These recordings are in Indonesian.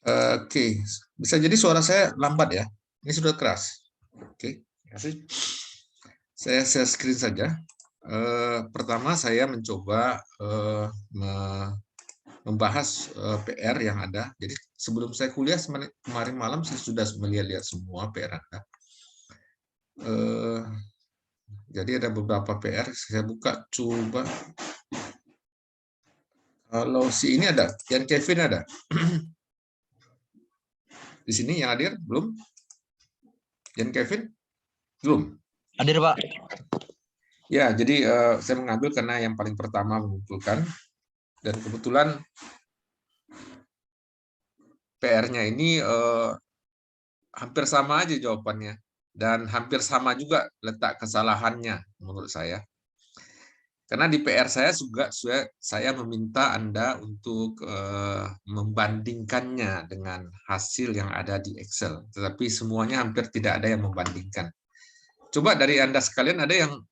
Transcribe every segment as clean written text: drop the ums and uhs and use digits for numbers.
Oke, bisa jadi suara saya lambat ya. Ini sudah keras. Oke, terima kasih. Saya share screen saja. Pertama saya mencoba membahas PR yang ada. Jadi sebelum saya kuliah kemarin malam saya sudah melihat semua PR Anda. Jadi ada beberapa PR. Saya buka coba. Kalau si ini ada, Yan Kevin ada. Di sini yang hadir belum? Yan Kevin belum. Hadir, Pak. Ya, jadi saya mengambil karena yang paling pertama mengumpulkan, dan kebetulan PR-nya ini hampir sama aja jawabannya, dan hampir sama juga letak kesalahannya menurut saya. Karena di PR saya juga saya meminta Anda untuk membandingkannya dengan hasil yang ada di Excel, tetapi semuanya hampir tidak ada yang membandingkan. Coba dari Anda sekalian ada yang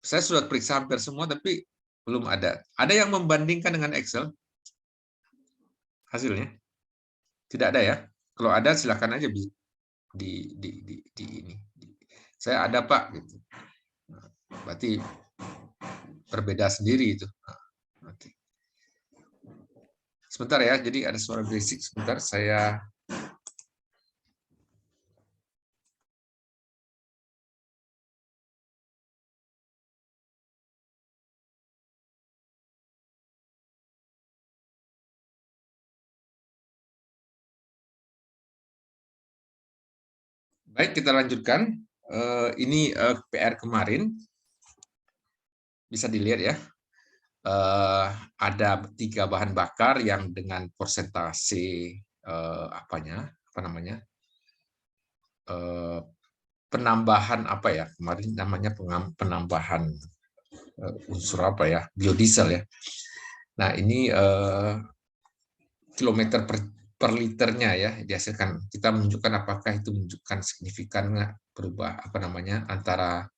saya sudah periksa hampir semua, tapi belum ada. Ada yang membandingkan dengan Excel hasilnya? Tidak ada ya? Kalau ada silakan aja di ini. Saya ada Pak, gitu. Berarti berbeda sendiri itu. Oke. Sebentar ya, jadi ada suara berisik. Sebentar, saya baik, kita lanjutkan. Ini PR kemarin. Bisa dilihat ya. Ada 3 bahan bakar yang dengan persentase penambahan apa ya, kemarin namanya penambahan unsur apa ya, biodiesel ya. Nah ini kilometer per liternya ya dihasilkan. Kita menunjukkan apakah itu menunjukkan signifikan berubah antara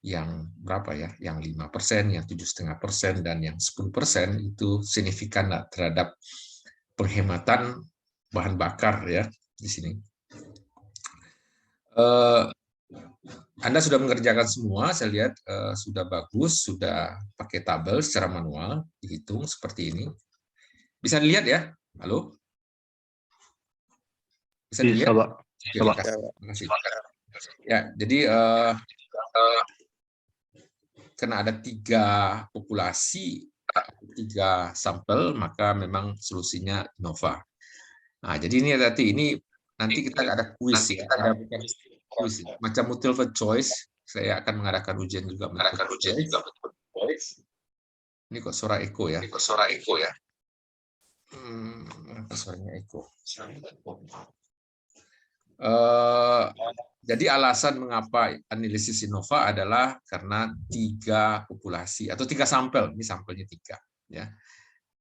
yang berapa ya, yang 5%, yang 7,5%, dan yang 10% itu signifikan terhadap penghematan bahan bakar ya di sini. Anda sudah mengerjakan semua, saya lihat sudah bagus, sudah pakai tabel secara manual, dihitung seperti ini. Bisa dilihat ya? Halo? Bisa dilihat? Terima kasih. Ya, jadi karena ada 3 populasi, 3 sampel, maka memang solusinya Innova. Nah, jadi ini nanti kita ada kuis ya, ada kuis macam multiple choice. Saya akan mengadakan ujian juga multiple choice. Ini kok suara eko ya? Suaranya eko. Jadi alasan mengapa analisis Innova adalah karena 3 populasi atau 3 sampel. Ini sampelnya 3 ya.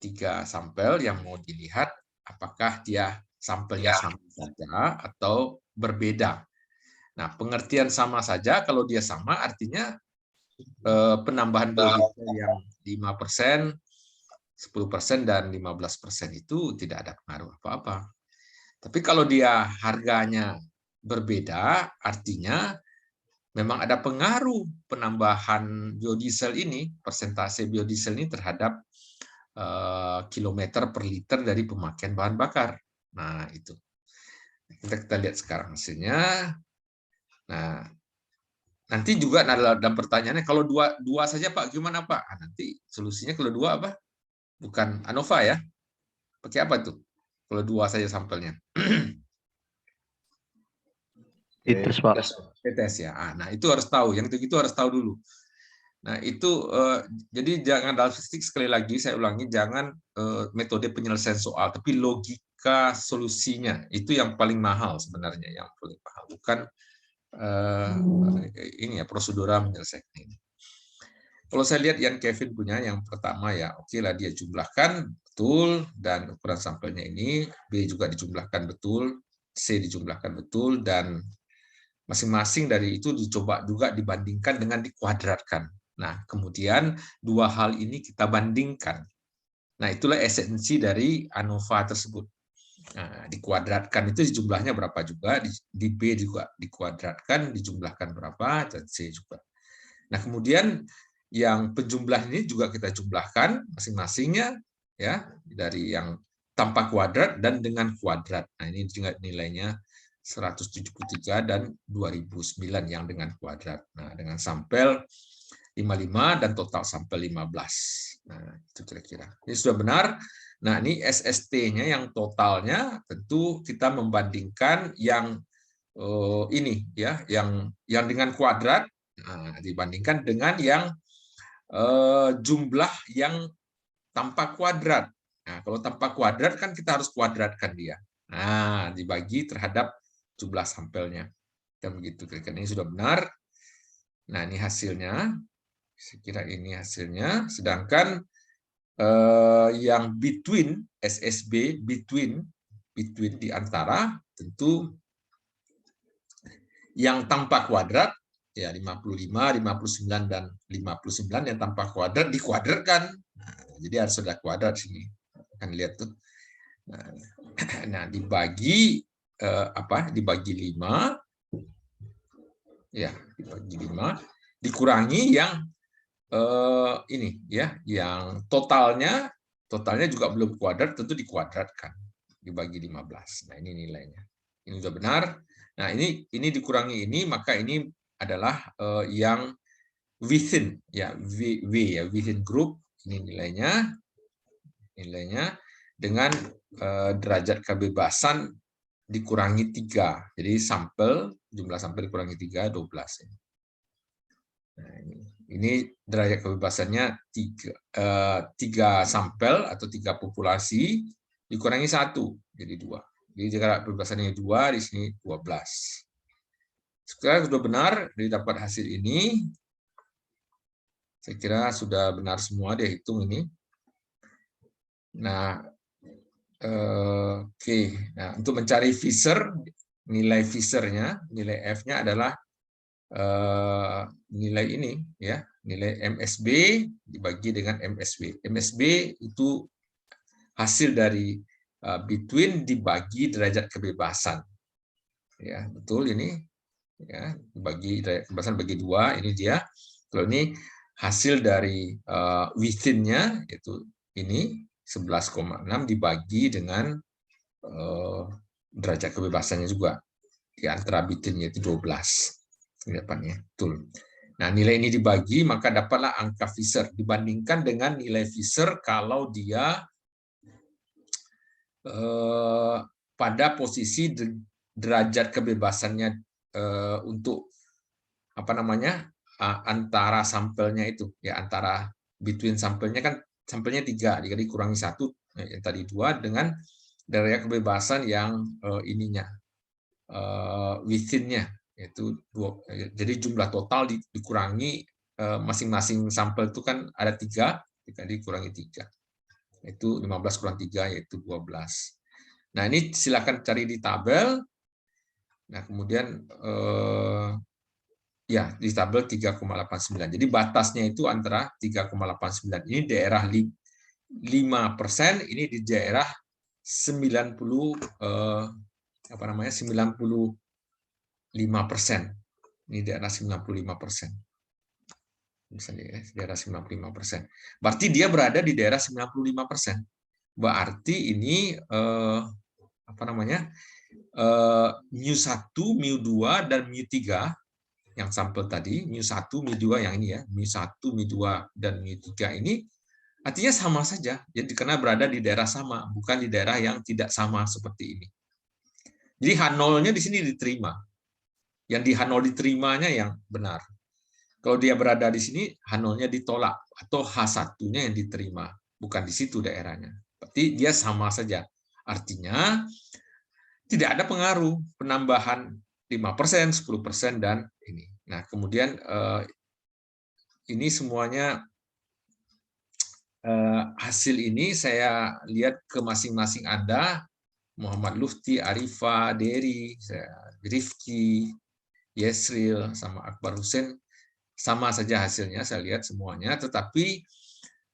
3 sampel yang mau dilihat apakah dia sampelnya sama saja atau berbeda. Nah, pengertian sama saja kalau dia sama artinya penambahan biodiesel yang 5%, 10% dan 15% itu tidak ada pengaruh apa-apa. Tapi kalau dia harganya berbeda, artinya memang ada pengaruh penambahan biodiesel ini, persentase biodiesel ini terhadap kilometer per liter dari pemakaian bahan bakar. Nah, itu. Kita lihat sekarang hasilnya. Nah, nanti juga dalam pertanyaannya, kalau dua saja Pak, gimana Pak? Nanti solusinya kalau 2 apa? Bukan ANOVA ya? Pakai apa tuh? Kalau 2 saja sampelnya. Dites, Pak. Dites ya. Nah, itu harus tahu. Yang itu harus tahu dulu. Nah, itu jadi jangan dalam statistik, sekali lagi saya ulangi, jangan metode penyelesaian soal, tapi logika solusinya itu yang paling mahal sebenarnya, yang paling mahal, bukan ini ya prosedural menyelesaikan ini. Kalau saya lihat yang Kevin punya yang pertama ya, oke lah dia jumlahkan betul, dan ukuran sampelnya ini, B juga dijumlahkan betul, C dijumlahkan betul, dan masing-masing dari itu dicoba juga dibandingkan dengan dikuadratkan. Nah, kemudian 2 hal ini kita bandingkan. Nah, itulah esensi dari ANOVA tersebut. Nah, dikuadratkan itu jumlahnya berapa juga, di B juga dikuadratkan, dijumlahkan berapa, dan C juga. Nah, kemudian yang penjumlah ini juga kita jumlahkan masing-masingnya, ya, dari yang tanpa kuadrat dan dengan kuadrat. Nah, ini juga nilainya 173 dan 2009 yang dengan kuadrat. Nah, dengan sampel 55 dan total sampel 15. Nah, itu kira-kira. Ini sudah benar. Nah, ini SST-nya yang totalnya tentu kita membandingkan yang ini ya, yang dengan kuadrat, nah, dibandingkan dengan yang jumlah yang tanpa kuadrat. Nah, kalau tanpa kuadrat kan kita harus kuadratkan dia. Nah, dibagi terhadap jumlah sampelnya. Dan begitu kira-kira. Ini sudah benar. Nah, ini hasilnya. Saya kira ini hasilnya. Sedangkan yang between, SSB, between di antara, tentu yang tanpa kuadrat, ya 55, 59, dan 59 yang tanpa kuadrat dikuadratkan. Nah, jadi harus ada kuadrat sini. Kan lihat tuh. Nah, dibagi dibagi 5, ya, dibagi 5, dikurangi yang ini ya, yang totalnya juga belum kuadrat, tentu dikuadratkan, dibagi 15. Nah, ini nilainya. Ini sudah benar. Nah, ini dikurangi ini, maka ini adalah yang within ya, W ya, within group. Ini nilainya dengan derajat kebebasan dikurangi 3. Jadi jumlah sampel dikurangi 3, 12. Nah, ini derajat kebebasannya 3 sampel atau 3 populasi dikurangi 1, jadi 2. Jadi jika kebebasannya 2, di sini 12. Sekarang sudah benar didapat hasil ini. Saya kira sudah benar semua dia hitung ini. Nah, oke. Nah, untuk mencari Fisher, nilai Fisher-nya, nilai F-nya adalah nilai ini ya, nilai MSB dibagi dengan MSW. MSB itu hasil dari between dibagi derajat kebebasan. Ya, betul ini. Ya, dibagi derajat kebebasan bagi 2, ini dia. Kalau ini hasil dari within-nya, yaitu ini 11,6 dibagi dengan derajat kebebasannya juga. Di antara between yaitu 12. Depannya, betul. Nah, nilai ini dibagi, maka dapatlah angka Fisher. Dibandingkan dengan nilai Fisher kalau dia pada posisi derajat kebebasannya untuk antara sampelnya itu, ya, antara between sampelnya kan sampelnya 3, jadi kurangi 1, yang tadi 2, dengan derajat kebebasan yang ininya within-nya, yaitu 2. Jadi jumlah total dikurangi masing-masing sampel itu kan ada 3, dikurangi 3. Itu 15 kurang 3, yaitu 12. Nah, ini silakan cari di tabel. Nah, kemudian ya, di tabel 3,89. Jadi batasnya itu antara 3,89. Ini daerah 5%, ini di daerah 95%. Ini daerah 95%. Misalnya daerah 95%. Berarti dia berada di daerah 95%. Berarti ini mu1, mu2 dan mu3 yang sampel tadi, mu1, mu2 yang ini ya, mu1, mu2 dan mu3 ini artinya sama saja. Jadi karena berada di daerah sama, bukan di daerah yang tidak sama seperti ini. Jadi H0-nya di sini diterima. Yang di H0 diterimanya yang benar. Kalau dia berada di sini, H0-nya ditolak, atau H1-nya yang diterima. Bukan di situ daerahnya. Berarti dia sama saja. Artinya, tidak ada pengaruh penambahan 5%, 10%, dan ini. Nah, kemudian ini semuanya hasil ini saya lihat ke masing-masing Anda, Muhammad Lufti, Arifah, Dery, Rifki, Yesril, sama Akbar Hussein, sama saja hasilnya, saya lihat semuanya, tetapi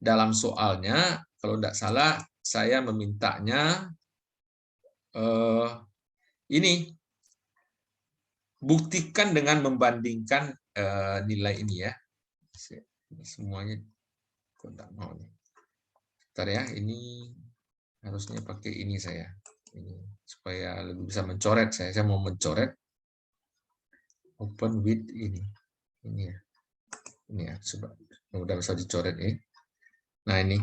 dalam soalnya, kalau tidak salah, saya memintanya ini buktikan dengan membandingkan nilai ini ya. Semuanya kok nggak mau nih. Bentar ya, ini harusnya pakai ini saya. Ini supaya lebih bisa mencoret saya mau mencoret. Open with ini. Ini ya. Ini ya, coba. Udah bisa dicoret ini. Nah, ini.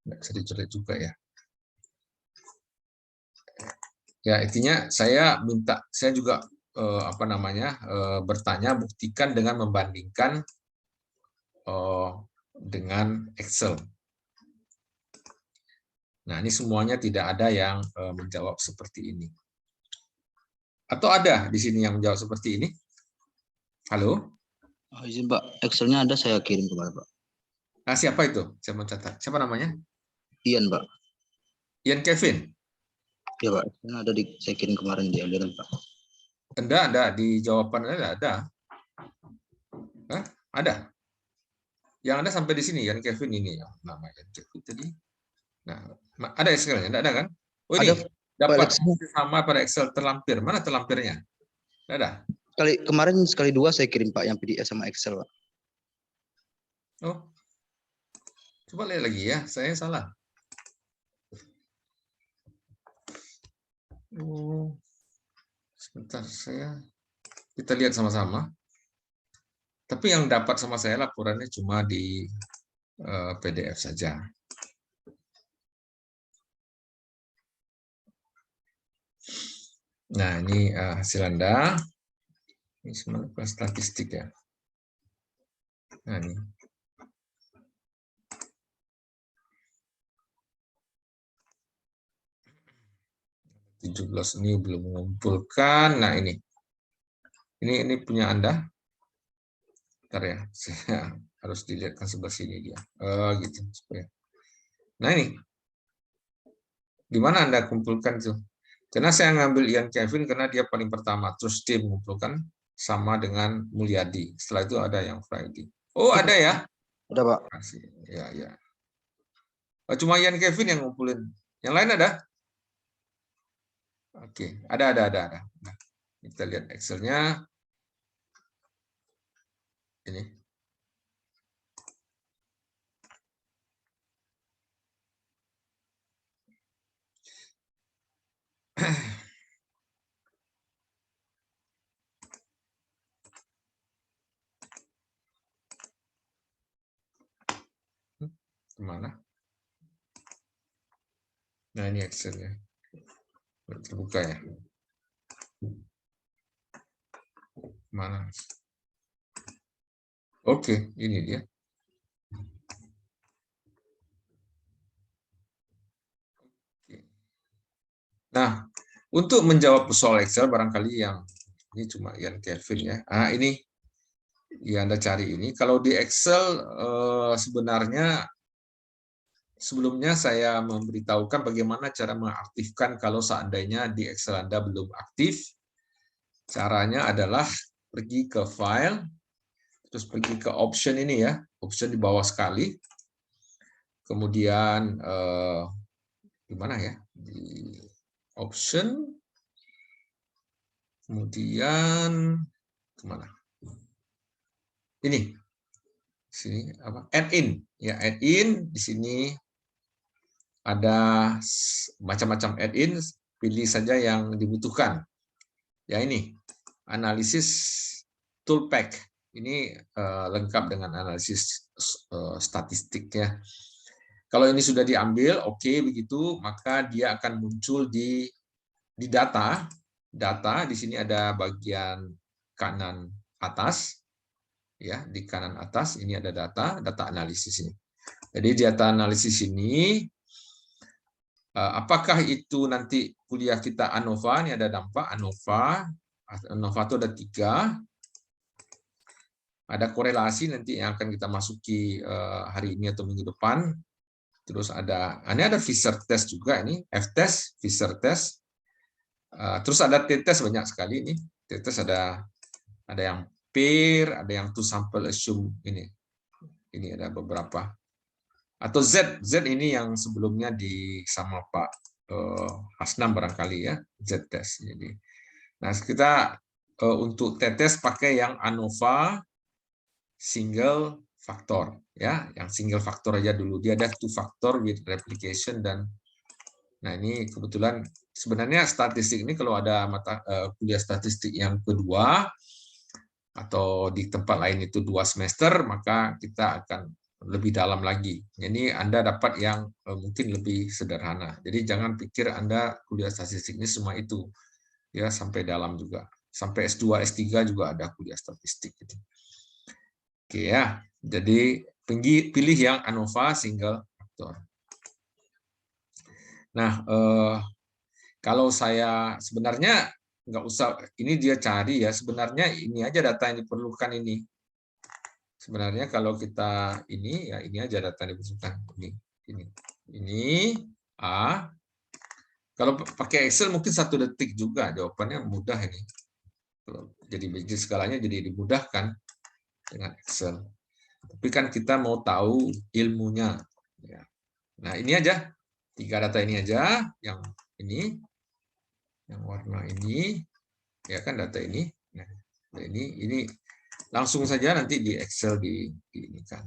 Nggak bisa dicoret juga ya. Ya, intinya saya juga bertanya, buktikan dengan membandingkan dengan Excel. Nah, ini semuanya tidak ada yang menjawab seperti ini. Atau ada di sini yang menjawab seperti ini? Halo? Oh, izin Pak, Excelnya ada saya kirim kepada Pak. Nah, siapa itu? Saya mau catat. Siapa namanya? Ian Pak. Ian Kevin? Ya Pak, Excelnya ada saya kirim kemarin di aliran Pak. Ada di jawaban ada. Hah? Ada. Yang ada sampai di sini Ian Kevin ini ya namanya Kevin tadi. Nah, ada Excel-nya? Tidak ada kan? Oh, ini Ada, dapat Pak, sama pada Excel terlampir. Mana terlampirnya? Tidak ada. kemarin sekali dua saya kirim Pak yang PDF sama Excel Pak. Oh. Coba lihat lagi ya, saya salah. Oh. Sebentar, kita lihat sama-sama. Tapi yang dapat sama saya laporannya cuma di PDF saja. Nah, ini hasil Anda. Ini sebenarnya statistik ya. Nah, ini. Ini belum mengumpulkan. Nah, ini punya Anda. Bentar ya, saya harus dilihatkan sebelah sini dia. Gitu supaya. Nah, ini. Di mana Anda kumpulkan itu? Karena saya ngambil Ian Kevin karena dia paling pertama, terus dia mengumpulkan sama dengan Mulyadi. Setelah itu ada yang Friday. Oh, ada ya? Ada Pak. Ya. Oh, cuma Ian Kevin yang ngumpulin. Yang lain ada? Oke, ada. Nah, kita lihat Excel-nya. Ini. Kemana? Nah, ini Excel-nya. Terbuka ya. Mana? Oke, ini dia. Nah, untuk menjawab soal Excel, barangkali yang ini cuma Ian Kevin ya. Ini yang Anda cari ini. Kalau di Excel sebenarnya sebelumnya saya memberitahukan bagaimana cara mengaktifkan kalau seandainya di Excel Anda belum aktif. Caranya adalah pergi ke File, terus pergi ke Option ini ya, Option di bawah sekali. Kemudian di mana ya? Di Option. Kemudian kemana? Ini. Sini apa? Add in. Ya, add in di sini ada macam-macam add-in, pilih saja yang dibutuhkan. Ya, ini analisis toolpack. Ini lengkap dengan analisis statistik ya. Kalau ini sudah diambil, oke begitu, maka dia akan muncul di data. Data di sini ada bagian kanan atas, ya di kanan atas ini ada data analisis ini. Jadi data analisis ini, apakah itu nanti kuliah kita ANOVA, ini ada dampak ANOVA itu ada 3. Ada korelasi nanti yang akan kita masuki hari ini atau minggu depan. Terus ini ada Fisher test juga ini, F-test, Fisher test. Terus ada T-test banyak sekali ini. T-test ada yang pair, ada yang two sample assume ini. Ini ada beberapa. Atau Z ini yang sebelumnya sama Pak H6 barangkali ya, Z-test. Jadi, nah kita untuk T-test pakai yang ANOVA single factor ya, yang single factor aja dulu. Dia ada 2 factor with replication dan nah ini kebetulan sebenarnya statistik ini kalau ada mata kuliah statistik yang kedua atau di tempat lain itu 2 semester, maka kita akan lebih dalam lagi. Ini Anda dapat yang mungkin lebih sederhana. Jadi jangan pikir Anda kuliah statistik ini semua itu. Ya, sampai dalam juga. Sampai S2, S3 juga ada kuliah statistik gitu. Oke ya. Jadi pilih yang ANOVA single factor. Nah, kalau saya sebenarnya nggak usah ini dia cari ya, sebenarnya ini aja data yang diperlukan ini. Sebenarnya kalau kita ini ya ini aja data yang dibutuhkan ini A. Kalau pakai Excel mungkin 1 detik juga, jawabannya mudah ini. Jadi skalanya jadi dimudahkan dengan Excel. Tapi kan kita mau tahu ilmunya. Nah ini aja 3 data ini aja, yang ini, yang warna ini, ya kan data ini. Nah ini langsung saja nanti di Excel di ini kan.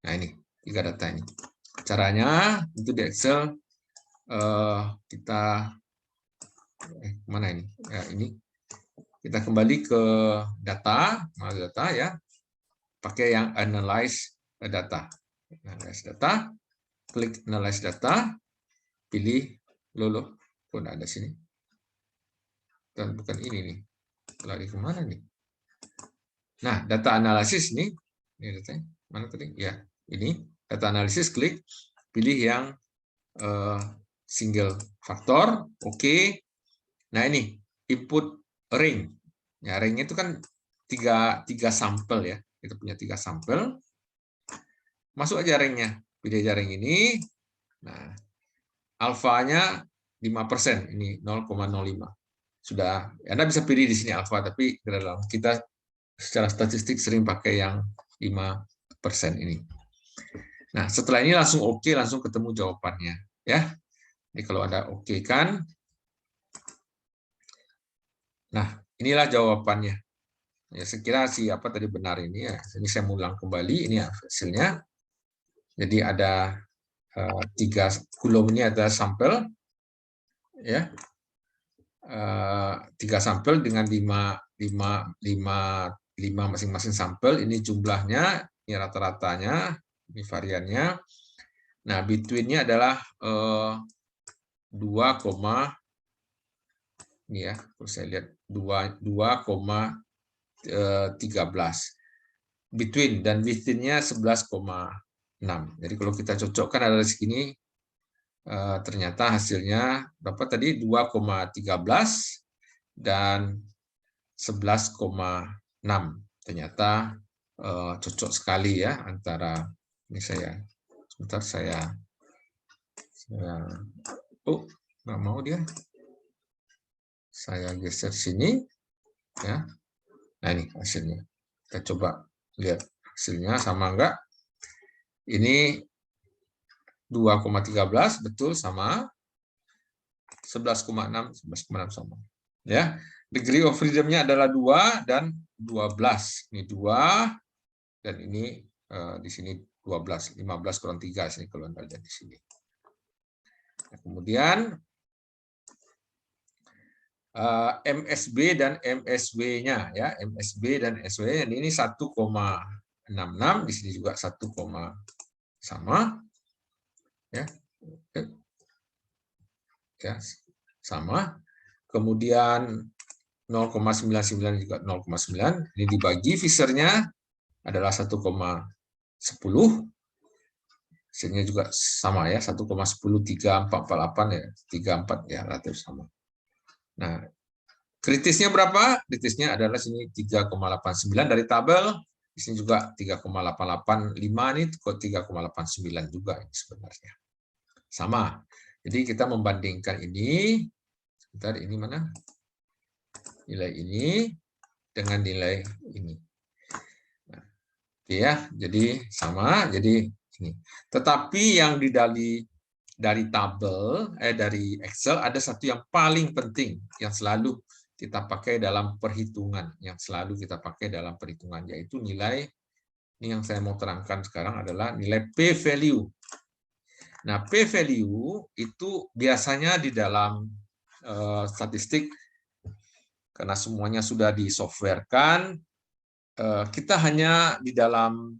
Nah ini 3 data ini. Caranya itu di Excel kita mana ini? Ya ini kita kembali ke data ya, pakai yang analyze data. Analyze data, klik analyze data, pilih lolo pun ada sini. Dan bukan ini nih. Lari kemana nih? Nah, data analisis nih. Ini datanya. Mana tadi? Ya, ini data analisis, klik, pilih yang single faktor, oke. Nah ini input ring. Ya, ringnya itu kan tiga sampel ya. Kita punya 3 sampel. Masuk aja ringnya. Pilih aja ring ini. Nah, alfanya 5%, ini 0,05. Sudah, Anda bisa pilih di sini alfa, tapi kita secara statistik sering pakai yang 5% ini. Nah, setelah ini langsung oke, langsung ketemu jawabannya. Ya, jadi kalau ada oke kan, nah inilah jawabannya. Ya, sekira siapa tadi benar ini ya. Ini saya ulang kembali, ini hasilnya. Jadi ada 3 kulum ini ada sampel, ya, 3 sampel dengan 5 masing-masing sampel. Ini jumlahnya, ini rata-ratanya, ini variannya. Nah, between-nya adalah 2, ini ya, kalau saya lihat 2,13. Between dan within-nya 11,6. Jadi kalau kita cocokkan ada di sini, ternyata hasilnya berapa tadi? 2,13 dan 11,6. Ternyata cocok sekali ya antara ini sebentar saya nggak mau dia. Saya geser sini ya. Nah ini hasilnya. Kita coba lihat hasilnya sama enggak. Ini 2,13 betul sama, 11,6 sama. Ya, degree of freedom-nya adalah 2 dan 12. Ini 2 dan ini di sini 12, 15 kurang 3 sini kalau Anda lihat di sini. Nah, kemudian MSB dan MSW-nya ya, MSB dan SW ini 1,66, di sini juga 1, sama ya. Ya, sama. Kemudian 0,99 juga 0,9. Ini dibagi Fisher-nya adalah 1,10. Hasilnya juga sama ya, 1,10348 ya, 34 ya, relatif sama. Nah, kritisnya berapa? Kritisnya adalah sini 3,89 dari tabel. Di sini juga 3,885, ini kok 3,89 juga ini sebenarnya. Sama. Jadi kita membandingkan ini, sebentar, ini mana? Nilai ini dengan nilai ini. Nah, ya, jadi sama, jadi ini. Tetapi yang dari tabel, dari Excel ada satu yang paling penting yang selalu kita pakai dalam perhitungan, yaitu nilai. Ini yang saya mau terangkan sekarang adalah nilai p-value. Nah, p-value itu biasanya di dalam statistik, karena semuanya sudah disoftwarekan, kita hanya di dalam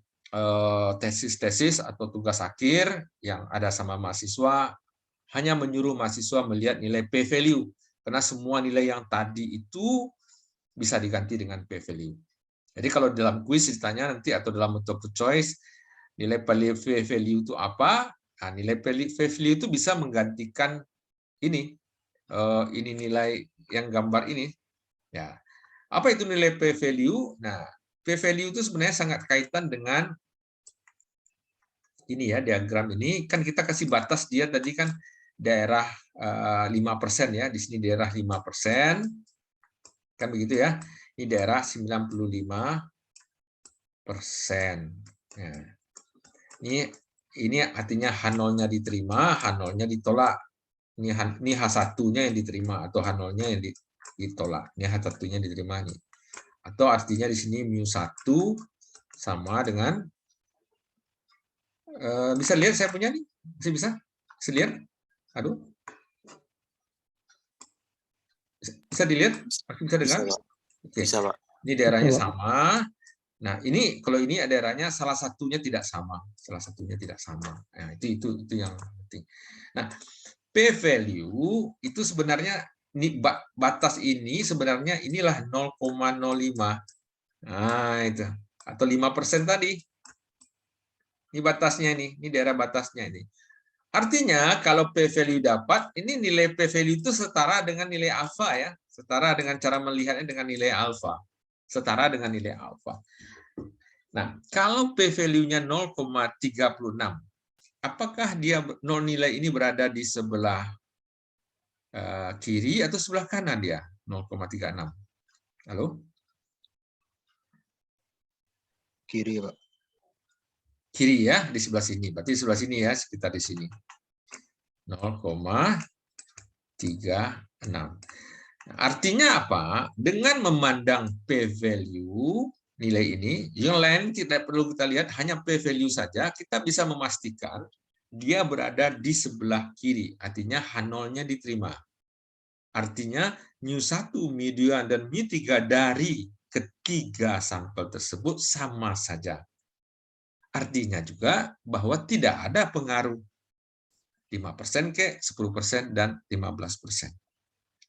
tesis-tesis atau tugas akhir yang ada sama mahasiswa, hanya menyuruh mahasiswa melihat nilai p-value, karena semua nilai yang tadi itu bisa diganti dengan p-value. Jadi kalau dalam kuis ditanya nanti atau dalam multiple choice, nilai p-value itu apa? Nah, nilai p-value itu bisa menggantikan ini nilai yang gambar ini. Ya, apa itu nilai p-value? Nah, p-value itu sebenarnya sangat kaitan dengan ini ya, diagram ini kan kita kasih batas dia tadi kan daerah 5% ya, di sini daerah 5%, kan begitu ya. Ini daerah 95%. Nah, ini artinya H0-nya diterima, H0-nya ditolak. Ini H1-nya yang diterima atau H0-nya yang ditolak. Ini H1-nya diterima nih. Atau artinya di sini mu1 sama dengan bisa lihat saya punya nih, bisa lihat, aduh, bisa dilihat, bisa dengar, oke, Bisa, Pak. ini daerahnya sama. Nah, ini kalau ini daerahnya salah satunya tidak sama, Nah, itu yang penting. Nah, p-value itu sebenarnya ini batas ini sebenarnya inilah 0,05. Nah, itu atau 5% tadi. Ini batasnya ini daerah batasnya ini. Artinya kalau p-value dapat, ini nilai p-value itu setara dengan nilai alfa ya, setara dengan cara melihatnya dengan nilai alfa. Setara dengan nilai alfa. Nah, kalau p-value-nya 0,36, apakah dia nilai ini berada di sebelah kiri atau sebelah kanan dia? 0,36. Halo? Kiri, Pak. Kiri ya, di sebelah sini. Berarti di sebelah sini ya, sekitar di sini. 0,36. Artinya apa? Dengan memandang p-value, nilai ini, yang lain tidak perlu kita lihat, hanya p-value saja, kita bisa memastikan dia berada di sebelah kiri. Artinya H0-nya diterima. Artinya mu1, mu2, dan mu3 dari ketiga sampel tersebut sama saja. Artinya juga bahwa tidak ada pengaruh 5% ke 10% dan 15%.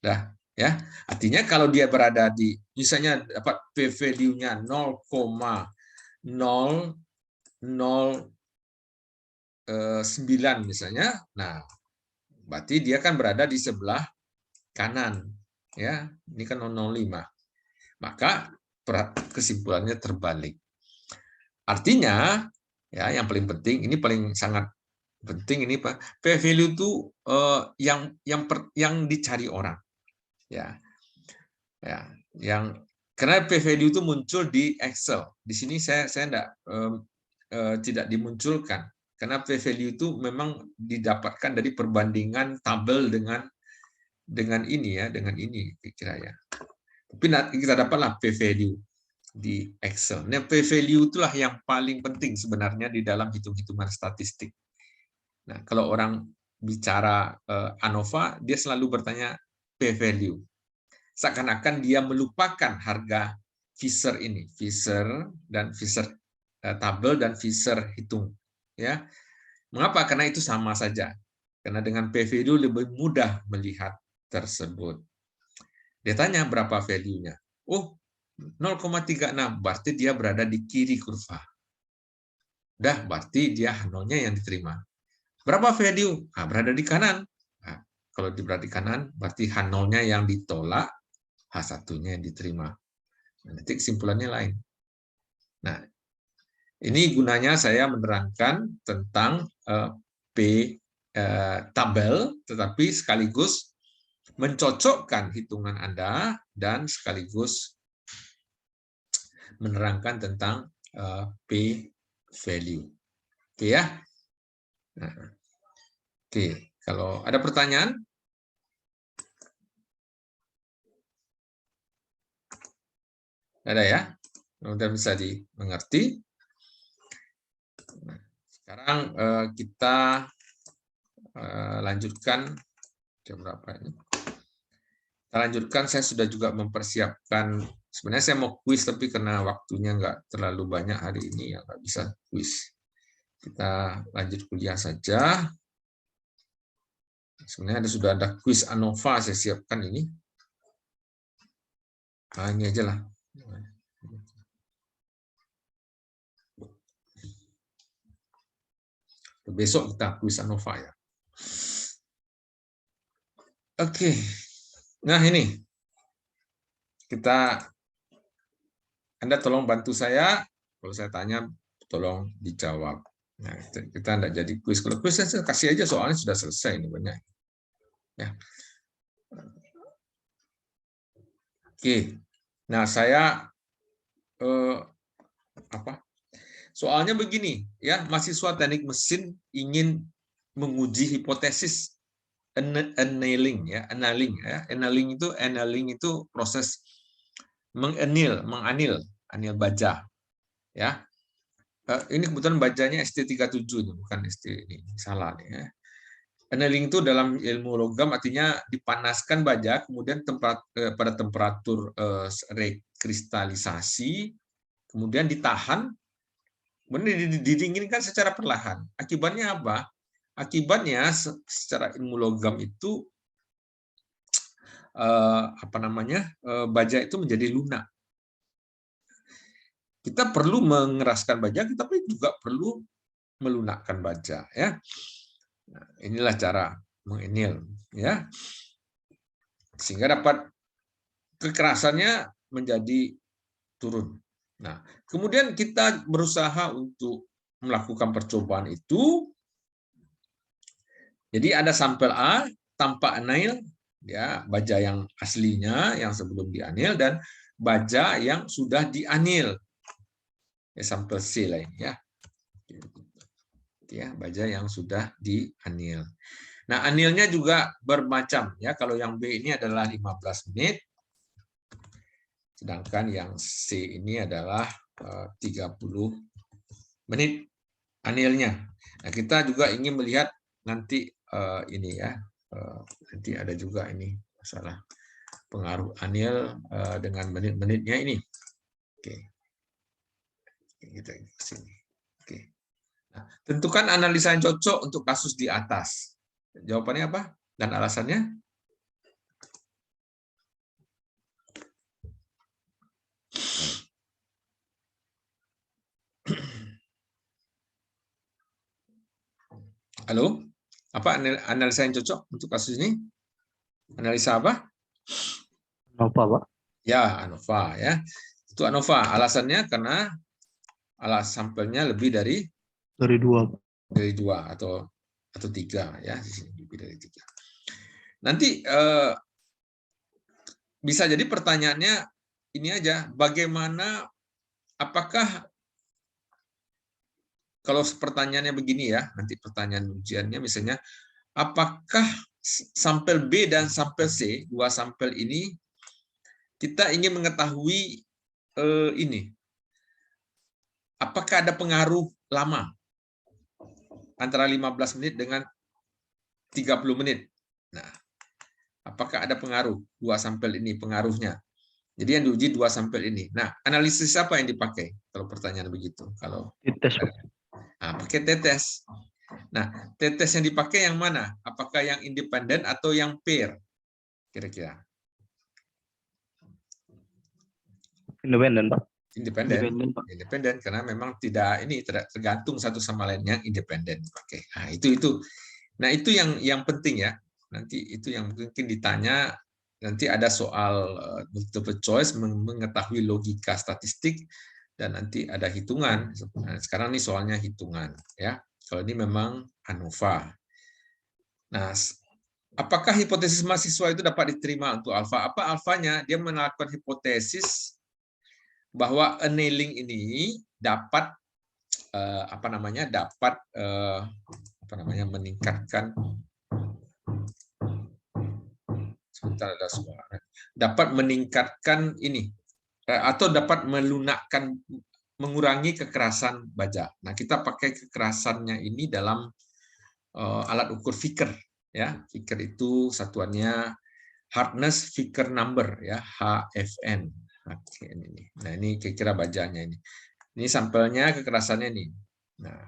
Dah, ya. Artinya kalau dia berada di misalnya dapat p-value-nya 0,009 misalnya, nah berarti dia kan berada di sebelah kanan, ya. Ini kan 0,05. Maka kesimpulannya terbalik. Artinya ya yang paling penting ini paling sangat penting ini Pak, p-value itu yang dicari orang. Ya. Ya, karena p-value itu muncul di Excel. Di sini saya tidak dimunculkan karena p-value itu memang didapatkan dari perbandingan tabel dengan ini ya, dengan ini kira ya. Tapi nanti kita dapatlah p-value di Excel. Nah, p-value itulah yang paling penting sebenarnya di dalam hitung-hitungan statistik. Nah, kalau orang bicara ANOVA, dia selalu bertanya p-value. Seakan-akan dia melupakan harga Fisher ini, Fisher dan Fisher tabel dan Fisher hitung. Ya, mengapa? Karena itu sama saja. Karena dengan p-value lebih mudah melihat tersebut. Dia tanya berapa value-nya. Oh, 0,36, berarti dia berada di kiri kurva. Dah, berarti dia H0-nya yang diterima. Berapa value? Nah, berada di kanan. Nah, kalau berada di kanan, berarti H0-nya yang ditolak, H1-nya yang diterima. Nanti kesimpulannya lain. Nah, ini gunanya saya menerangkan tentang tabel, tetapi sekaligus mencocokkan hitungan Anda dan sekaligus menerangkan tentang p-value. Oke ya. Nah, Oke, kalau ada pertanyaan? Ada ya? Mudah bisa dimengerti. Nah, sekarang kita lanjutkan. Jam berapa ini? Kita lanjutkan, saya sudah juga mempersiapkan, sebenarnya saya mau kuis, tapi karena waktunya nggak terlalu banyak hari ini, ya nggak bisa kuis. Kita lanjut kuliah saja. Sebenarnya sudah ada kuis ANOVA, saya siapkan ini. Nah, ini aja lah. Besok kita kuis ANOVA ya. Oke. Nah, ini. Anda tolong bantu saya. Kalau saya tanya, tolong dijawab. Nah, kita tidak jadi kuis. Kalau kuis saya kasih aja, soalnya sudah selesai ini banyak. Ya. Oke. Nah, saya soalnya begini, ya, mahasiswa teknik mesin ingin menguji hipotesis annealing, ya, annealing itu proses menganil baja, ya. Ini kebetulan bajanya ST37, bukan ST ini, salah nih, ya. Annealing itu dalam ilmu logam artinya dipanaskan baja, kemudian pada temperatur rekristalisasi, kemudian ditahan, kemudian didinginkan secara perlahan. Akibatnya apa? Akibatnya secara ilmu logam itu baja itu menjadi lunak. Kita perlu mengeraskan baja, tapi juga perlu melunakkan baja, ya. Nah, inilah cara menganil, ya, sehingga dapat kekerasannya menjadi turun. Nah, kemudian kita berusaha untuk melakukan percobaan itu. Jadi ada sampel A tanpa anil, ya, baja yang aslinya yang sebelum dianil, dan baja yang sudah dianil, ya, sampel C lain, ya. Ya, baja yang sudah dianil. Nah, anilnya juga bermacam, ya. Kalau yang B ini adalah 15 menit, sedangkan yang C ini adalah 30 menit anilnya. Nah, kita juga ingin melihat nanti ini, ya, nanti ada juga ini masalah pengaruh anil dengan menit-menitnya ini. Oke, kita ke sini. Oke. Nah, tentukan analisa yang cocok untuk kasus di atas. Jawabannya apa dan alasannya? Halo? Apa analisa yang cocok untuk kasus ini? Analisa apa? ANOVA, Pak. Ya, ANOVA, ya. Itu ANOVA. Alasannya karena sampelnya lebih dari 2. atau 3, ya, lebih dari 3. Nanti bisa jadi pertanyaannya ini aja, bagaimana, apakah kalau pertanyaannya begini, ya, nanti pertanyaan ujiannya misalnya, apakah sampel B dan sampel C, 2 sampel ini, kita ingin mengetahui ini, apakah ada pengaruh lama antara 15 menit dengan 30 menit. Nah, apakah ada pengaruh 2 sampel ini, pengaruhnya? Jadi yang diuji 2 sampel ini. Nah, analisis apa yang dipakai kalau pertanyaan begitu? Kalau Dites, Pak. pakai tetes. Nah, tetes yang dipakai yang mana? Apakah yang independen atau yang pair? Kira-kira. Independen, Pak. Independen karena memang tidak tergantung satu sama lain, yang independen dipakai. Nah, itu. Nah, itu yang penting, ya. Nanti itu yang mungkin ditanya, nanti ada soal multiple choice, mengetahui logika statistik, dan nanti ada hitungan. Nah, sekarang ini soalnya hitungan, ya. Kalau ini memang ANOVA. Nah, apakah hipotesis mahasiswa itu dapat diterima untuk alfa? Apa alfanya? Dia melakukan hipotesis bahwa annealing ini dapat dapat meningkatkan, sebentar ada suara, dapat meningkatkan ini atau dapat melunakkan, mengurangi kekerasan baja. Nah, kita pakai kekerasannya ini dalam alat ukur Vickers ya. Vickers itu satuannya hardness Vickers number ya, HFN. Oke, ini. Nah, ini kira-kira bajanya ini. Ini sampelnya kekerasannya nih. Nah,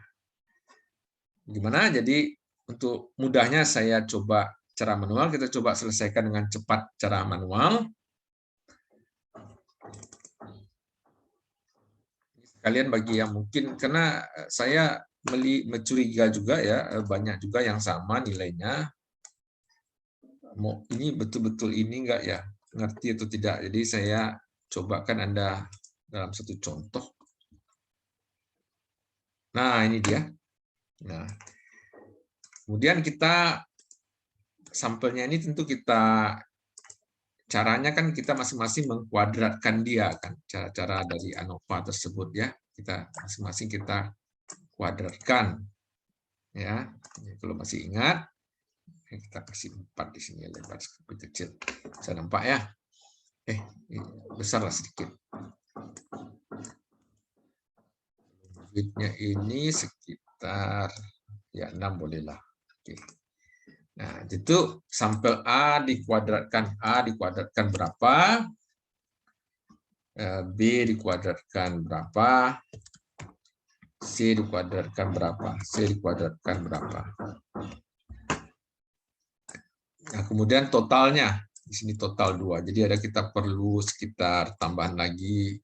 gimana? Jadi untuk mudahnya saya coba cara manual, kita coba selesaikan dengan cepat cara manual. Kalian bagi yang mungkin, karena saya mencuriga juga ya, banyak juga yang sama nilainya. Mau ini betul-betul ini enggak ya, ngerti atau tidak. Jadi saya cobakan Anda dalam satu contoh. Nah, ini dia. Nah, kemudian kita sampelnya ini tentu kita, caranya kan kita masing-masing mengkuadratkan dia kan, cara-cara dari ANOVA tersebut ya, kita masing-masing kita kuadratkan ya. Kalau masih ingat, kita kasih 4 di sini, lebar lebih kecil, bisa nampak ya. Besarlah sedikit. Widthnya ini sekitar ya 6 bolehlah. Oke. Nah, itu sampel A dikuadratkan berapa? B dikuadratkan berapa? C dikuadratkan berapa? C dikuadratkan berapa? Nah, kemudian totalnya. Di sini total 2. Jadi ada kita perlu sekitar tambahan lagi.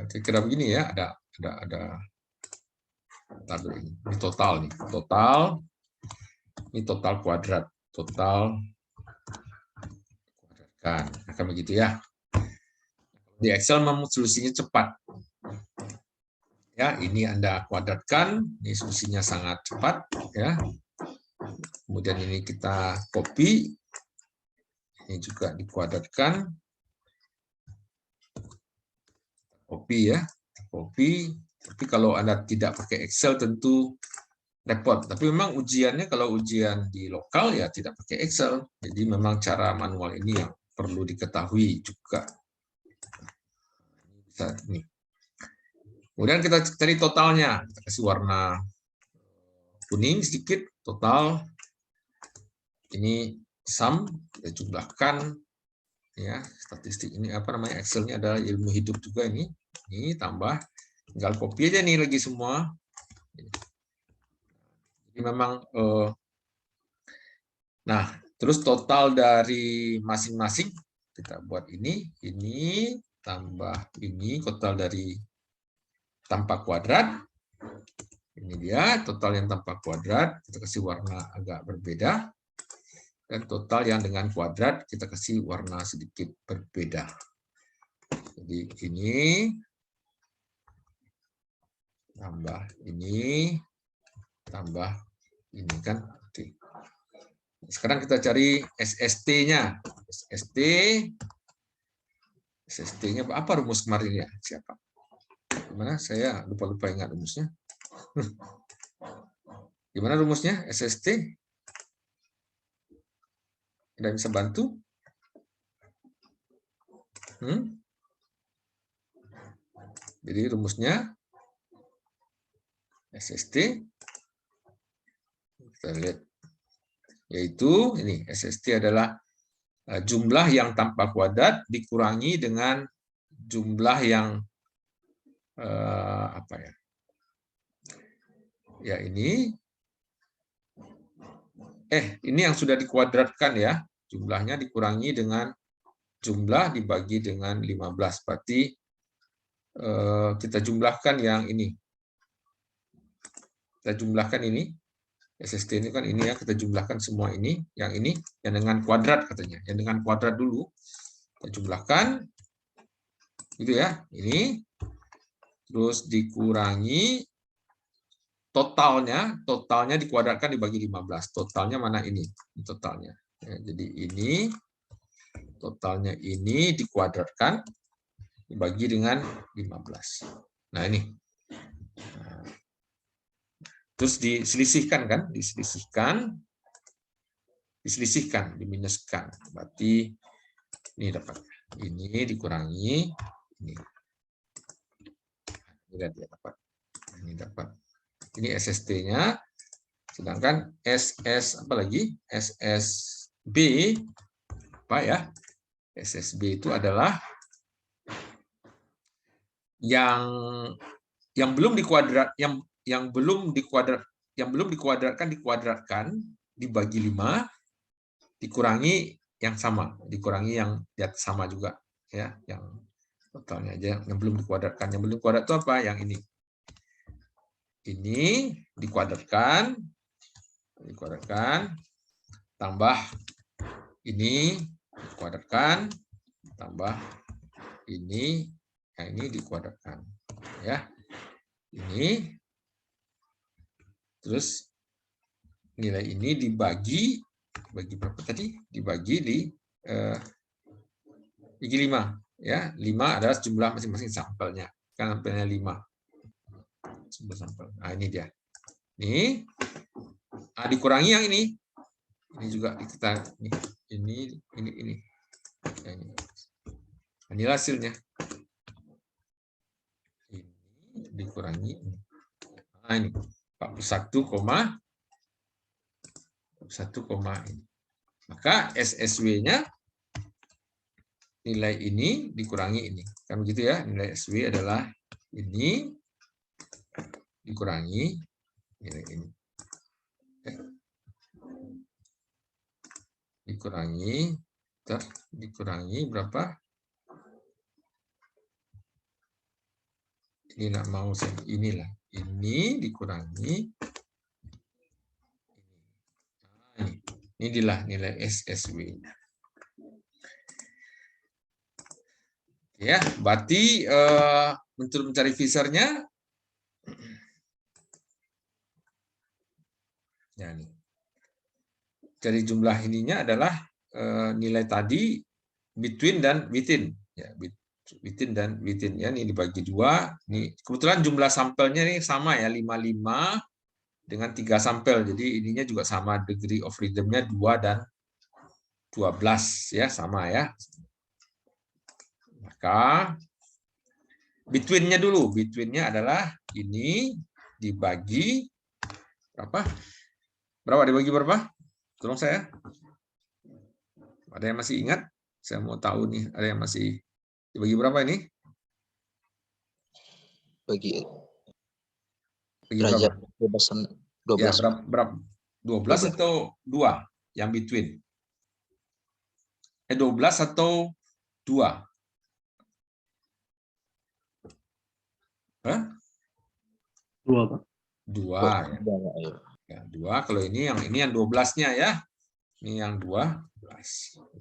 Kira-kira begini ya, ada ini total nih. Ini total kuadrat. Total kuadratkan. Akan begitu ya. Di Excel memang solusinya cepat. Ya, ini Anda kuadratkan, ini solusinya sangat cepat ya. Kemudian ini kita copy. Ini juga dikuadratkan. Copy ya, copy. Tapi kalau Anda tidak pakai Excel tentu repot. Tapi memang ujiannya kalau ujian di lokal ya tidak pakai Excel. Jadi memang cara manual ini yang perlu diketahui juga. Bisa ini. Kemudian kita cari totalnya. Kita kasih warna kuning sedikit, total. Ini sum, kita jumlahkan ya, statistik ini apa namanya, Excelnya adalah ilmu hidup juga ini tambah, tinggal copy aja nih lagi semua. Jadi memang nah, terus total dari masing-masing kita buat ini tambah ini, total dari tanpa kuadrat. Ini dia total yang tanpa kuadrat, kita kasih warna agak berbeda. Dan total yang dengan kuadrat kita kasih warna sedikit berbeda. Jadi ini tambah ini tambah ini kan. Oke. Sekarang kita cari SST-nya. SST-nya apa rumus kemarin ya? Siapa? Gimana? Saya lupa ingat rumusnya. Gimana rumusnya SST? Ada bisa bantu? Jadi rumusnya SST, kita lihat, yaitu ini SST adalah jumlah yang tanpa kuadrat dikurangi dengan jumlah yang apa ya? Ya ini ini yang sudah dikuadratkan ya, jumlahnya dikurangi dengan jumlah dibagi dengan 15, berarti kita jumlahkan yang ini. Kita jumlahkan ini, SST ini kan ini ya, kita jumlahkan semua ini yang dengan kuadrat katanya. Yang dengan kuadrat dulu, kita jumlahkan, gitu ya, ini. Terus dikurangi totalnya dikuadratkan dibagi 15. Totalnya mana ini? Ini totalnya. Ya, jadi ini, totalnya ini dikuadratkan dibagi dengan 15. Nah ini. Terus diselisihkan kan, diselisihkan, diminuskan. Berarti ini dapat ini dikurangi ini. Lihat dia dapat. Ini dapat. Ini SST-nya. Sedangkan SS apa lagi? SSB apa ya? SSB itu adalah yang belum dikuadrat, yang belum dikuadratkan dibagi 5 dikurangi yang sama, dikurangi yang sama juga ya, yang totalnya aja yang belum dikuadratkan. Yang belum dikuadrat itu apa? Yang ini dikuadratkan tambah ini dikuadratkan tambah ini, yang ini dikuadratkan ya. Ini terus nilai ini dibagi berapa tadi? Dibagi 5 ya. 5 adalah jumlah masing-masing sampelnya. Kan sampelnya 5. Jumlah sampel. Nah, ini dia. Ini dikurangi yang ini. Ini juga kita ini. Ya, ini. Inilah hasilnya. Ini dikurangi ini. Nah, ini 41, ini. Maka SSW-nya nilai ini dikurangi ini. Kan begitu ya, nilai SW adalah ini dikurangi nilai ini. Dikurangi berapa? Ini nak mau inilah. Ini dikurangi inilah nilai SSW-nya. Ya, berarti untuk mencari Fisher-nya ya nih. Dari jumlah ininya adalah nilai tadi between dan within ya, between dan within ya, ini dibagi 2. Ini kebetulan jumlah sampelnya ini sama ya, 55 dengan 3 sampel. Jadi ininya juga sama, degree of freedom-nya 2 dan 12 ya, sama ya. Maka between-nya dulu, between-nya adalah ini dibagi berapa? Dibagi berapa? Tolong saya. Ada yang masih ingat? Saya mau tahu nih, ada yang masih dibagi berapa ini? Bagi berapa? 12. Ya, berapa? 12 atau 2 yang between? 12 atau 2? Hah? 2, Pak. 2 ya. 2 kalau ini yang 12-nya ya. Ini yang 12.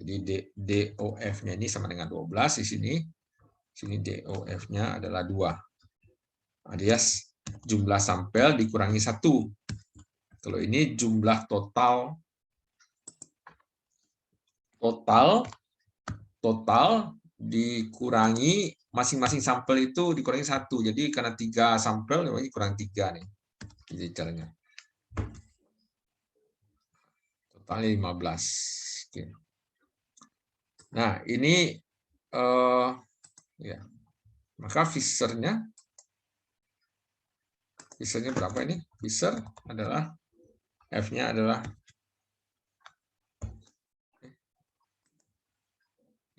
Jadi DOF-nya ini sama dengan 12 di sini. Sini DOF-nya adalah 2. Alias jumlah sampel dikurangi 1. Kalau ini jumlah total dikurangi masing-masing sampel itu dikurangi 1. Jadi karena 3 sampel kurang 3 nih. Jadi caranya. Totalnya 15. Oke. Nah, ini ya. Maka Fisher-nya berapa ini? Fisher adalah F-nya adalah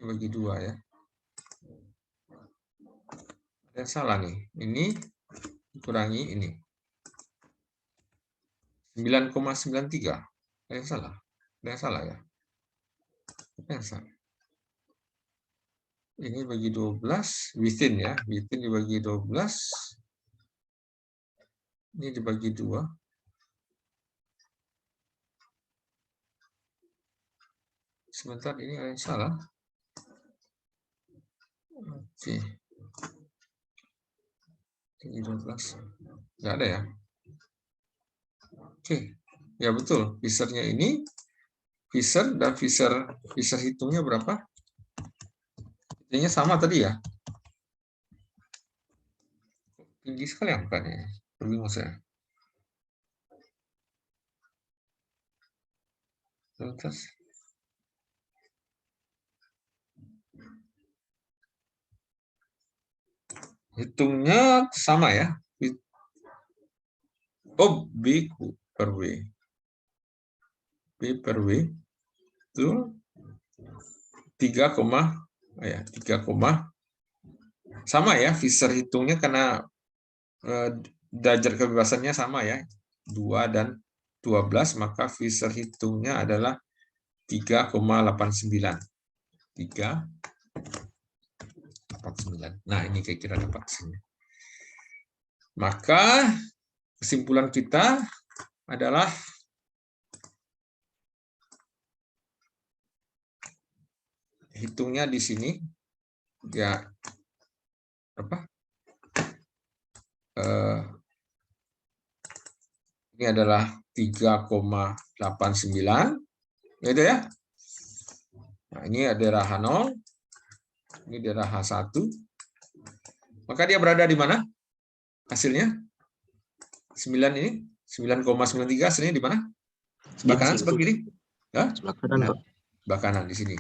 bagi 2 ya. Ada yang salah nih. Ini dikurangi ini. 9,93. Ada yang salah. Ada yang salah ya. Ada yang salah. Ini bagi 12 within ya. Within dibagi 12. Ini dibagi 2. Sebentar, ini ada yang salah. Oke. Bagi 12. Nggak ada ya. Oke. Ya betul. Fisher-nya ini. Fisher dan Fisher hitungnya berapa? Hitungnya sama tadi ya. Tinggi sekali angkanya. Bingung saya. Terus. Hitungnya sama ya. Oh, B per W. B per W itu 3, ya 3, sama ya. Fisher hitungnya karena derajat kebebasannya sama ya. 2 dan 12, maka Fisher hitungnya adalah 3,89. 3,89. Nah, ini kira-kira dapat sini. Maka kesimpulan kita adalah hitungnya di sini ya apa? Ini adalah 3,89, gitu ya. Nah, ini daerah H0, ini daerah H1. Maka dia berada di mana? Hasilnya 9 ini 9,93 hasilnya di mana? Sebelah kanan, sebelah kiri? Ya? Sebelah kanan, Pak. Sebelah kanan di sini.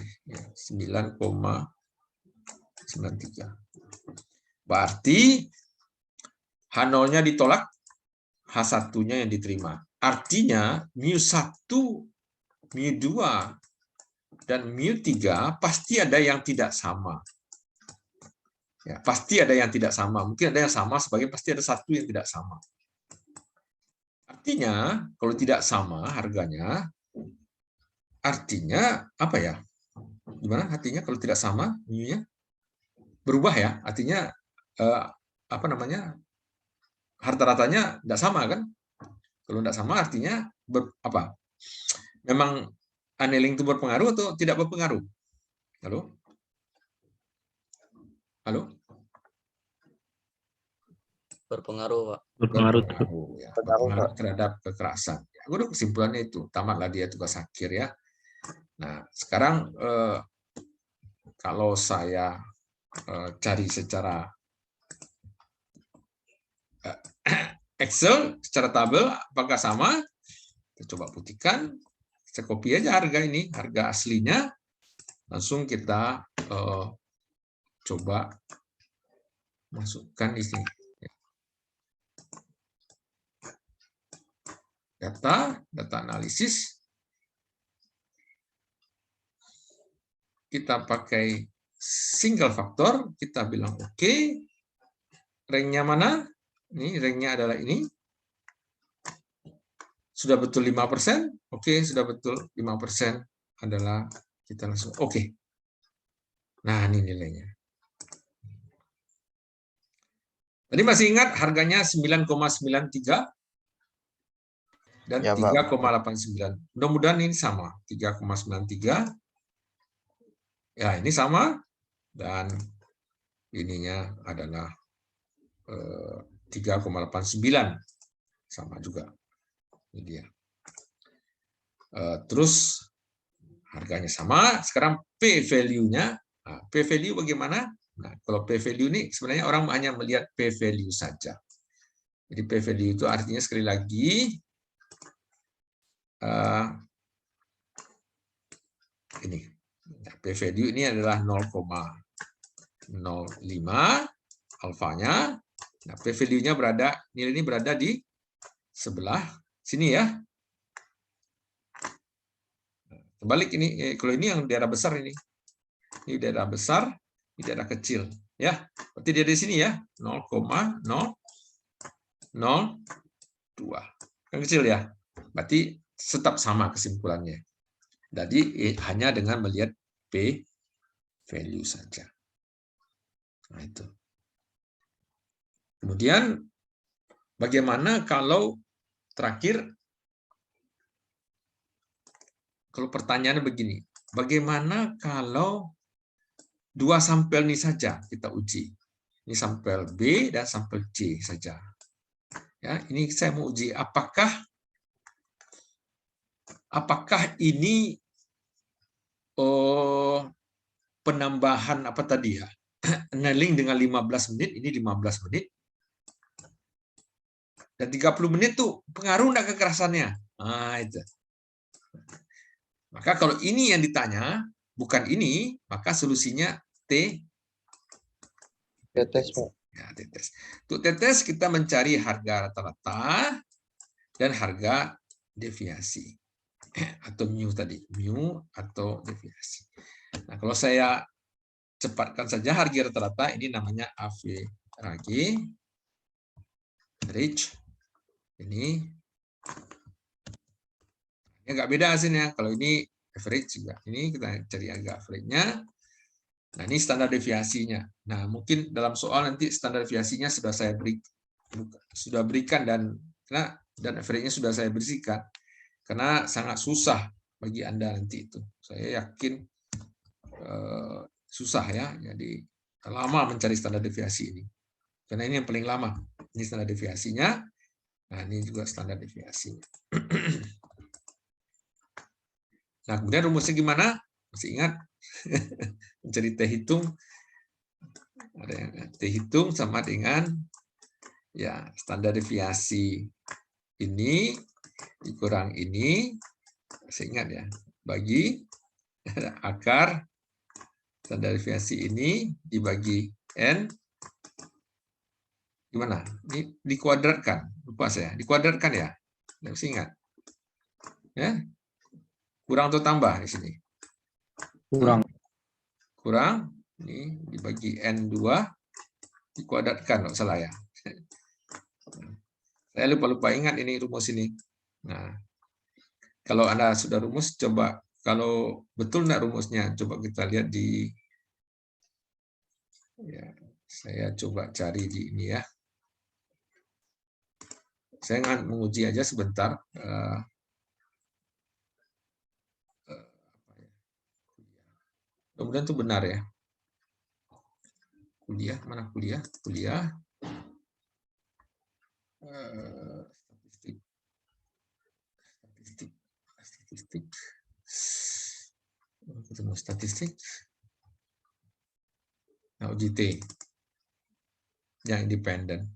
9,93. Berarti H0-nya ditolak, H1-nya yang diterima. Artinya mu1, mu2, dan mu3 pasti ada yang tidak sama. Ya, pasti ada yang tidak sama. Mungkin ada yang sama, sebagian pasti ada satu yang tidak sama. Artinya, kalau tidak sama harganya, artinya apa ya? Gimana artinya kalau tidak sama mu-nya? Berubah ya? Artinya apa namanya? Rata-ratanya tidak sama kan? Kalau tidak sama artinya apa? Memang annealing itu berpengaruh atau tidak berpengaruh? Halo? Halo? Berpengaruh, Pak. Berpengaruh, ya. Berpengaruh terhadap kekerasan. Ya, udah kesimpulannya itu. Tamatlah dia tugas akhir ya. Nah, sekarang kalau saya cari secara Excel, secara tabel, apakah sama? Kita coba putihkan. Saya copy aja harga ini, harga aslinya. Langsung kita coba masukkan di sini. Data analisis. Kita pakai single factor, kita bilang oke. Ranknya mana? Ini ranknya adalah ini. Sudah betul 5%? Oke, sudah betul 5% adalah kita langsung oke. Nah, ini nilainya. Tadi masih ingat harganya 9,93 dan Ya, 3,89. Mudah-mudahan ini sama, 3,93. Ya, ini sama dan ininya adalah 3,89. Sama juga. Ini dia. Terus harganya sama. Sekarang P value-nya. Nah, P value bagaimana? Nah, kalau P value ini sebenarnya orang hanya melihat P value saja. Jadi P value itu artinya sekali lagi ini. Nah, P value ini adalah 0,05 alfanya. Nah, P value-nya nilai ini berada di sebelah sini ya. Kebalik ini, kalau ini yang daerah besar ini. Ini daerah besar, ini daerah kecil. Ya, berarti dia di sini ya, 0,002. Kan kecil ya. Berarti tetap sama kesimpulannya. Jadi hanya dengan melihat P value saja. Nah, itu. Kemudian bagaimana kalau terakhir, kalau pertanyaannya begini, bagaimana kalau 2 sampel ini saja kita uji? Ini sampel B dan sampel C saja. Ya, ini saya mau uji apakah ini penambahan apa tadi ya? Annealing dengan 15 menit, ini 15 menit. Dan 30 menit tuh pengaruh enggak kekerasannya? Nah, itu. Maka kalau ini yang ditanya, bukan ini, maka solusinya T. T-test, Pak. Ya, T-test. Untuk T-test kita mencari harga rata-rata dan harga deviasi. Atau mu tadi, mu atau deviasi. Nah, kalau saya cepatkan saja harga rata-rata, ini namanya average. Ini agak beda hasilnya. Kalau ini average juga. Ini kita cari harga average-nya. Nah, ini standar deviasinya. Nah, mungkin dalam soal nanti standar deviasinya sudah berikan dan average-nya sudah saya berikan. Karena sangat susah bagi Anda nanti itu. Saya yakin susah ya. Jadi lama mencari standar deviasi ini. Karena ini yang paling lama. Ini standar deviasinya. Nah, ini juga standar deviasinya. Nah, kemudian rumusnya gimana? Masih ingat? Mencari T hitung. Ada yang T hitung sama dengan ya standar deviasi ini dikurang ini. Masih ingat ya? Bagi akar standar deviasi ini dibagi N. Gimana? Ini dikuadratkan. Lupa saya. Dikuadratkan ya? Masih ingat? Ya? Kurang atau tambah di sini? Kurang. Kurang. Ini dibagi N2. Dikuadratkan, kalau salah ya. Saya lupa ingat ini rumus ini. Nah, kalau Anda sudah rumus, coba. Kalau betul enggak rumusnya, coba kita lihat di... Ya, saya coba cari di ini ya. Saya akan menguji aja sebentar. Kemudian itu benar ya. Kuliah, mana kuliah? Kuliah. Statistik. Ketemu statistik. Nah, UJT. Yang independen.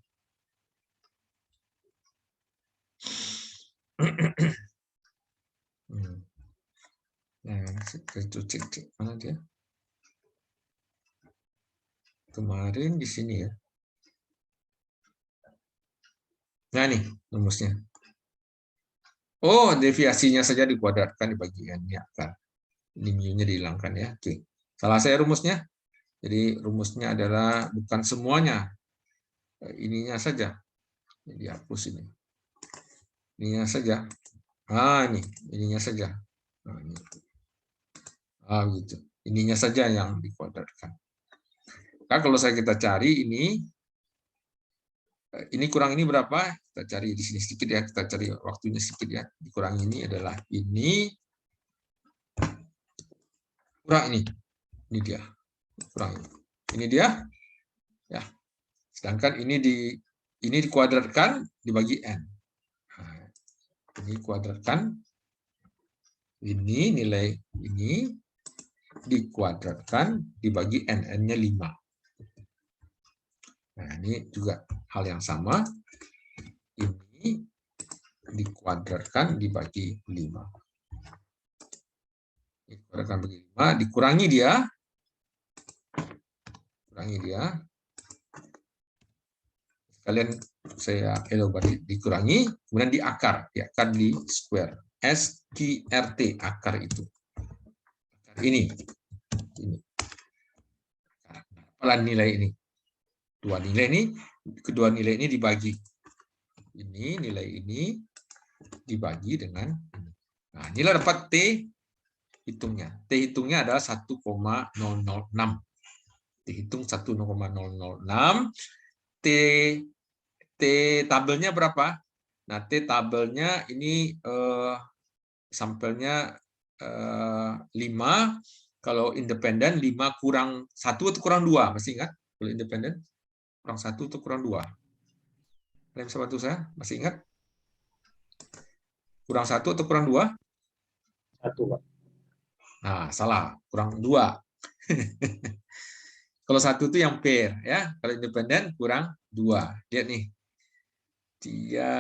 Nah, itu cek mana dia? Kemarin di sini ya. Nah, nih rumusnya. Oh, deviasinya saja dikuadratkan dibagi N ya kan. Ini mu-nya dihilangkan ya. Oke. Salah saya rumusnya. Jadi rumusnya adalah bukan semuanya. Ininya saja. Jadi hapus ini. Ininya saja. Ini ininya saja. Nah, ini. Gitu. Ininya saja yang dikuadratkan. Nah, kalau kita cari ini kurang ini berapa? Kita cari di sini sedikit ya. Kita cari waktunya sedikit ya. Dikurang ini adalah ini. Kurang ini. Ini dia. Kurang ini. Ini dia. Ya. Sedangkan ini dikuadratkan dibagi N. Nah, ini kuadratkan. Ini nilai ini dikuadratkan dibagi N. N-nya 5. Nah, ini juga hal yang sama. Ini dikuadratkan dibagi 5. Dikuadratkan bagi 5, dikurangi dia. Kalian saya dikurangi, kemudian diakar di square. SQRT, akar itu. Akar ini. Apalah nilai ini? Kedua nilai ini dibagi. Ini nilai ini dibagi dengan ini. Nah, inilah dapat T hitungnya. T hitungnya adalah 1,006. Dihitung 1,006. T tabelnya berapa? Nah, T tabelnya ini sampelnya 5. Kalau independen 5 kurang 1 atau kurang 2, masih ingat? Kalau independen kurang 1 atau kurang 2? Kalian bisa bantu saya? Masih ingat? Kurang 1 atau kurang 2? 1, Pak. Nah, salah. Kurang 2. Kalau 1 itu yang pair, ya. Kalau independen kurang 2. Lihat nih. Dia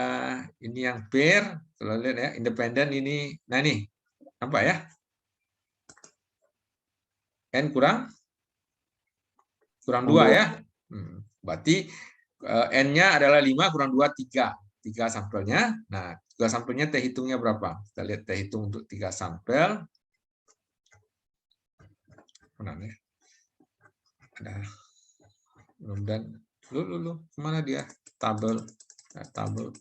ini yang pair. Kalau lihat ya, independen ini. Nah, nih. Nampak ya? N kurang 2 ya. Berarti N-nya adalah 5 kurang 2, 3. 3 sampelnya. Nah, 3 sampelnya T hitungnya berapa? Kita lihat T hitung untuk 3 sampel. Mana ya? Ada. Mudah-mudahan. Lu. Kemana dia? Tabel. Nah, tabel.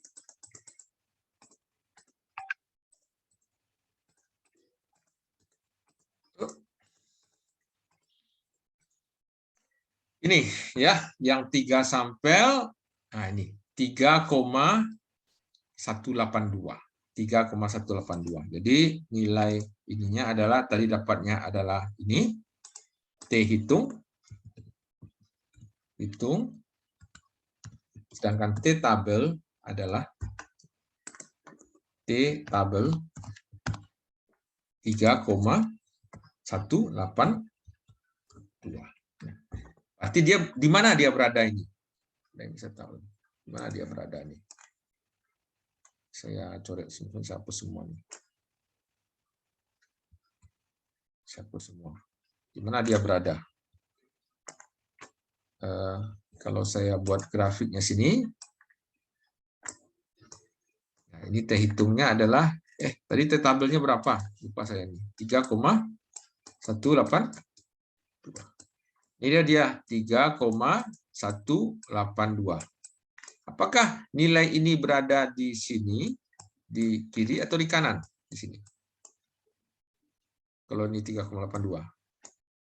Ini ya, yang 3 sampel. Nah, ini 3,182. 3,182. Jadi nilai ininya adalah tadi dapatnya adalah ini T hitung, sedangkan T tabel adalah T tabel 3,182. Berarti dia di mana dia berada ini? Saya bisa tahu di mana dia berada nih. Saya coret simpan, saya hapus semua nih. Saya hapus semua. Di mana dia berada? Kalau saya buat grafiknya sini, nah ini T hitungnya adalah, tadi T tabelnya berapa? Lupa saya nih. 3,182. Ini dia 3,182. Apakah nilai ini berada di sini, di kiri atau di kanan? Di sini. Kalau ini 3,82.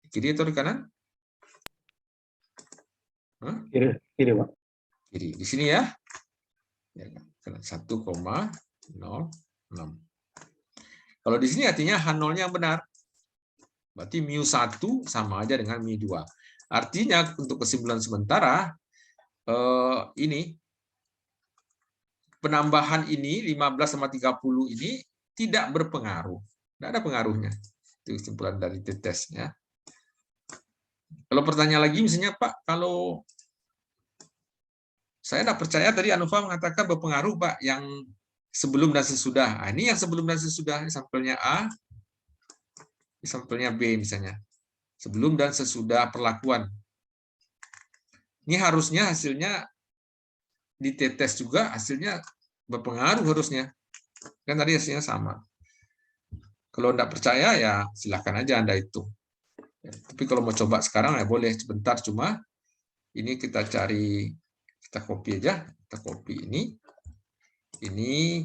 Di kiri atau di kanan? Kiri, Pak. Kiri. Di sini ya. 1,06. Kalau di sini artinya H0-nya yang benar. Berarti μ1 sama aja dengan μ2. Artinya untuk kesimpulan sementara, ini penambahan ini 15 sama 30 ini tidak berpengaruh. Tidak ada pengaruhnya. Itu kesimpulan dari t-testnya. Kalau pertanyaan lagi, misalnya Pak, kalau saya tidak percaya tadi Anufa mengatakan berpengaruh Pak yang sebelum dan sesudah. Nah, ini yang sebelum dan sesudah, ini sampelnya A, ini sampelnya B misalnya. Sebelum dan sesudah perlakuan. Ini harusnya hasilnya di t-test juga hasilnya berpengaruh harusnya. Kan tadi hasilnya sama. Kalau tidak percaya ya silakan aja Anda hitung. Ya, tapi kalau mau coba sekarang ya boleh sebentar, cuma ini kita cari, kita copy aja, kita copy ini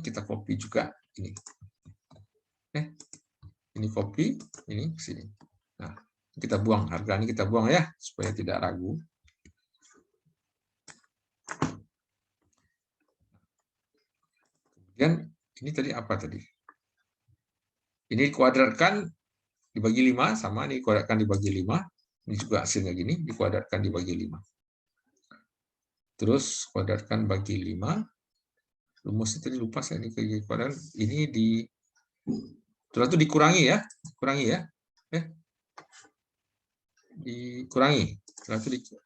kita copy juga ini. Ini copy, ini ke sini. Nah, kita buang, harga ini kita buang ya supaya tidak ragu. Kemudian ini tadi apa tadi? Ini dikuadratkan dibagi 5, sama ini dikuadratkan dibagi 5. Ini juga hasilnya gini, dikuadratkan dibagi 5. Terus kuadratkan bagi 5. Rumusnya tadi lupa saya, ini kuadrat. Ini setelah itu dikurangi ya. Dikurangi ya. Dikurangi. Setelah itu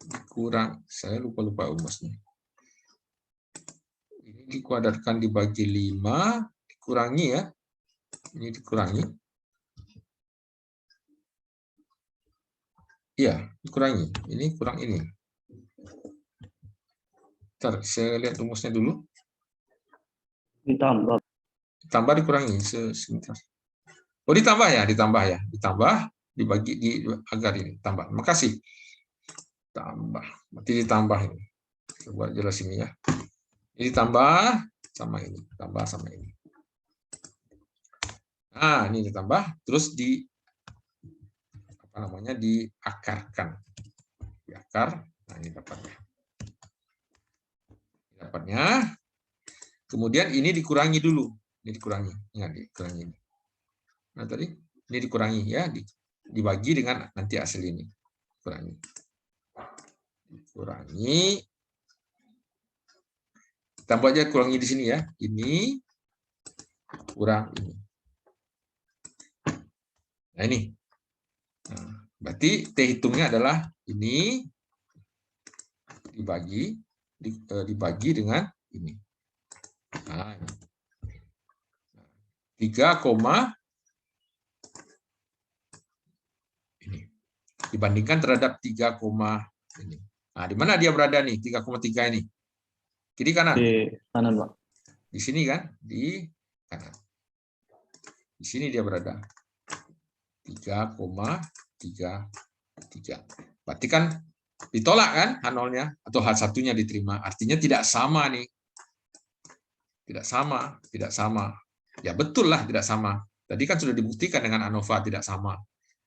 dikurang. Saya lupa rumusnya. Ini dikuadratkan dibagi 5, dikurangi ya. Ini dikurangi. Iya, dikurangi. Ini kurang ini. Bentar, saya lihat rumusnya dulu. Ditambah. Ditambah dikurangi sebentar. Oh, ditambah ya, ditambah dibagi agar ini tambah. Makasih. Tambah. Berarti ditambah ini. Coba jelas ini ya. Ini tambah sama ini, tambah sama ini. Nah, ini ditambah terus diakarkan. Diakar. Nah, ini dapatnya. Kemudian ini dikurangi dulu. Ini dikurangi. Ingat, dikurangi ini. Nah, tadi ini dikurangi ya, dibagi dengan nanti hasil ini. Kurangi. Tambah aja, kurangi di sini ya. Ini kurang ini. Nah, ini. Nah, berarti T hitungnya adalah ini dibagi dengan ini. Nah, 3,182. dibandingkan terhadap 3, ini. Nah, di mana dia berada nih 3,3 ini? Kiri kanan? Di kanan, Pak. Di sini kan? Di kanan. Di sini dia berada. 3,33. Berarti kan ditolak kan H0-nya atau H1-nya diterima. Artinya tidak sama nih. Tidak sama, tidak sama. Ya betul lah tidak sama. Tadi kan sudah dibuktikan dengan ANOVA tidak sama.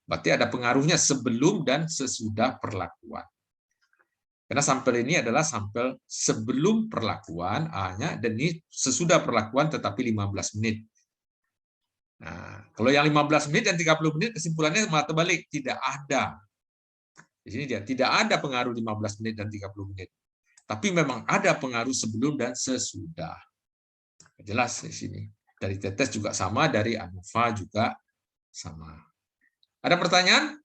Berarti ada pengaruhnya sebelum dan sesudah perlakuan. Karena sampel ini adalah sampel sebelum perlakuan A-nya dan ini sesudah perlakuan tetapi 15 menit. Nah, kalau yang 15 menit dan 30 menit kesimpulannya malah terbalik, tidak ada. Di sini dia tidak ada pengaruh 15 menit dan 30 menit. Tapi memang ada pengaruh sebelum dan sesudah. Jelas di sini. Dari tetes juga sama, dari ANOVA juga sama. Ada pertanyaan?